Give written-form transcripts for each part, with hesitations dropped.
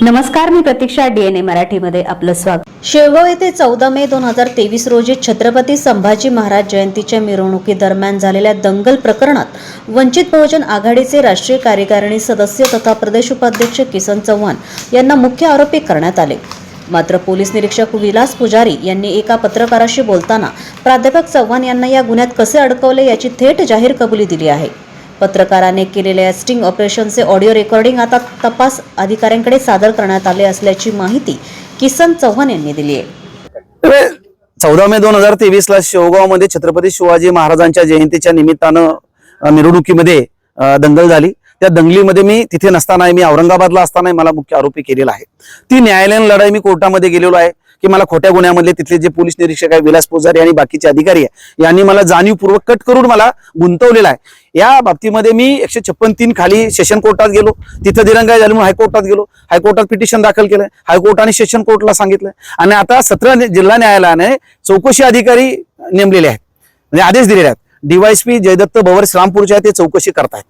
नमस्कार, मी प्रतीक्षा. DNA मराठीमध्ये आपलं स्वागत. शेवगाव येथे 14 मे 2023 रोजी छत्रपती संभाजी महाराज जयंतीच्या मिरवणुकीदरम्यान झालेल्या दंगल प्रकरणात वंचित बहुजन आघाडीचे राष्ट्रीय कार्यकारिणी सदस्य तथा प्रदेश उपाध्यक्ष किसन चव्हाण यांना मुख्य आरोपी करण्यात आले. मात्र पोलीस निरीक्षक विलास पुजारी यांनी एका पत्रकाराशी बोलताना प्राध्यापक चव्हाण यांना या गुन्ह्यात कसे अडकवले याची थेट जाहीर कबुली दिली आहे. पत्रकाराने केलेल्या स्टिंग ऑपरेशनचे ऑडिओ रेकॉर्डिंग आता तपास अधिकाऱ्यांकडे सादर करण्यात आले असल्याची माहिती किसन चव्हाण यांनी दिली आहे. 14 मे 2023 ला शेवगावमध्ये छत्रपती शिवाजी महाराजांच्या जयंतीच्या निमित्तानं मिरवणुकीमध्ये दंगल झाली. त्या दंगलीमध्ये मी तिथे नसताना, मी औरंगाबादला असताना मला मुख्य आरोपी केलेला आहे. ती न्यायालयीन लढाई मी कोर्टामध्ये गेलेलो आहे की मला खोट्या गुन्ह्यामधले तिथले जे पोलीस निरीक्षक आहे विलास पुजारी आणि बाकीचे अधिकारी आहे यांनी मला जाणीवपूर्वक कट करून मला गुंतवलेला आहे. या बाबतीमध्ये मी 156(3) खाली सेशन कोर्टात गेलो. तिथं दिरंगाई झाली म्हणून हायकोर्टात गेलो. हायकोर्टात पिटिशन दाखल केलं. हायकोर्टाने सेशन कोर्टला सांगितलं आणि आता 17 जिल्हा न्यायालयाने चौकशी अधिकारी नेमलेले आहेत, म्हणजे आदेश दिलेले आहेत. DYSP जयदत्त बवर श्रामपूरचे आहे, ते चौकशी करतायत.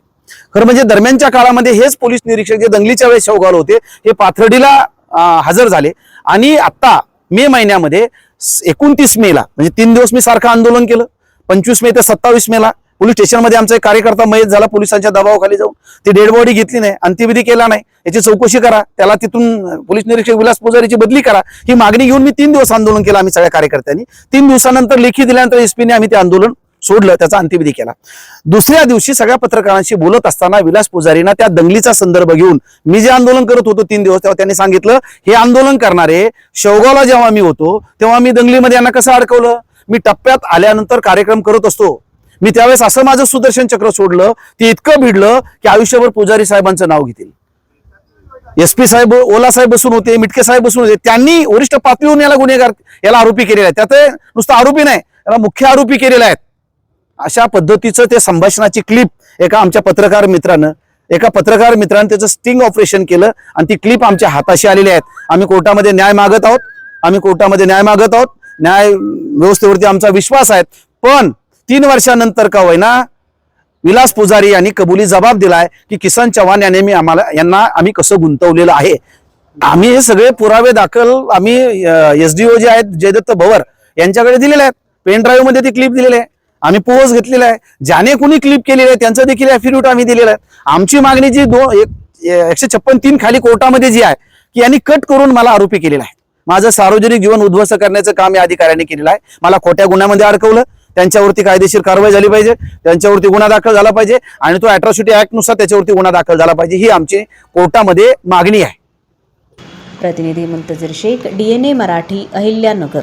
खरं म्हणजे दरम्यानच्या काळामध्ये हेच पोलीस निरीक्षक जे दंगलीच्या वेळेस शेवगावला होते हे पाथर्डीला हजर झाले आणि आता मे महिन्यामध्ये 29 मेला म्हणजे 3 दिवस मी सारखं आंदोलन केलं. 25 मे ते 27 मेला पोलीस स्टेशनमध्ये आमचा एक कार्यकर्ता मयत झाला पोलिसांच्या दबावाखाली जाऊन. ती डेड बॉडी घेतली नाही, अंत्यविधी केला नाही, याची चौकशी करा, त्याला तिथून पोलीस निरीक्षक विलास पुजारीची बदली करा, ही मागणी घेऊन मी 3 दिवस आंदोलन केलं. आम्ही सगळ्या कार्यकर्त्यांनी 3 दिवसानंतर लेखी दिल्यानंतर SP ने आम्ही ते आंदोलन सोडलं, त्याचा अंत्यविधी केला. दुसऱ्या दिवशी सगळ्या पत्रकारांशी बोलत असताना विलास पुजारींना त्या दंगलीचा संदर्भ घेऊन मी जे आंदोलन करत होतो 3 दिवस, तेव्हा त्यांनी सांगितलं हे आंदोलन करणारे शेवगावला जेव्हा मी होतो तेव्हा मी दंगलीमध्ये यांना कसं अडकवलं. मी टप्प्यात आल्यानंतर कार्यक्रम करत असतो, मी त्यावेळेस असं माझं सुदर्शन चक्र सोडलं, ते इतकं भिडलं की आयुष्यभर पुजारी साहेबांचं नाव घेतील. SP साहेब, ओला साहेब बसून होते, मिटके साहेब बसून होते, त्यांनी वरिष्ठ पातळीवरून याला गुन्हेगार, याला आरोपी केलेला आहे. त्यात नुसतं आरोपी नाही, याला मुख्य आरोपी केलेला आहे. अशा पद्धतीचं ते संभाषणाची क्लिप एका पत्रकार मित्रानं त्याचं स्टिंग ऑपरेशन केलं आणि ती क्लिप आमच्या हाताशी आलेली आहेत. आम्ही कोर्टामध्ये न्याय मागत आहोत. न्याय व्यवस्थेवरती आमचा विश्वास आहे. पण 3 वर्षानंतर का होईना विलास पुजारी यांनी कबुली जबाब दिलाय की किसन चव्हाण यांना आम्ही कसं गुंतवलेलं आहे. आम्ही हे सगळे पुरावे दाखल आम्ही SDO जे आहेत जयदत्त बवर यांच्याकडे दिलेले आहेत. पेन ड्राईव्ह मध्ये ती क्लिप दिलेली आहे, आम्ही पोज घेतलेला आहे. ज्याने कुणी क्लिप केलेली आहे त्यांचं देखील ऍफिडेव्हिट आम्ही दिलेलं आहे. आमची मागणी जी 156(3) खाली कोर्टामध्ये जी आहे की यांनी कट करून मला आरोपी केलेला आहे. माझं सार्वजनिक जीवन उद्ध्वस्त करण्याचं काम या अधिकाऱ्यांनी केलेलं आहे. मला खोट्या गुन्ह्यामध्ये अडकवलं. त्यांच्यावरती कायदेशीर कारवाई झाली पाहिजे, त्यांच्यावरती गुन्हा दाखल झाला पाहिजे आणि तो अॅट्रॉसिटी ऍक्ट नुसार त्याच्यावरती गुन्हा दाखल झाला पाहिजे, ही आमची कोर्टामध्ये मागणी आहे. प्रतिनिधी मुंतजर शेख, DNA मराठी, अहिल्यानगर.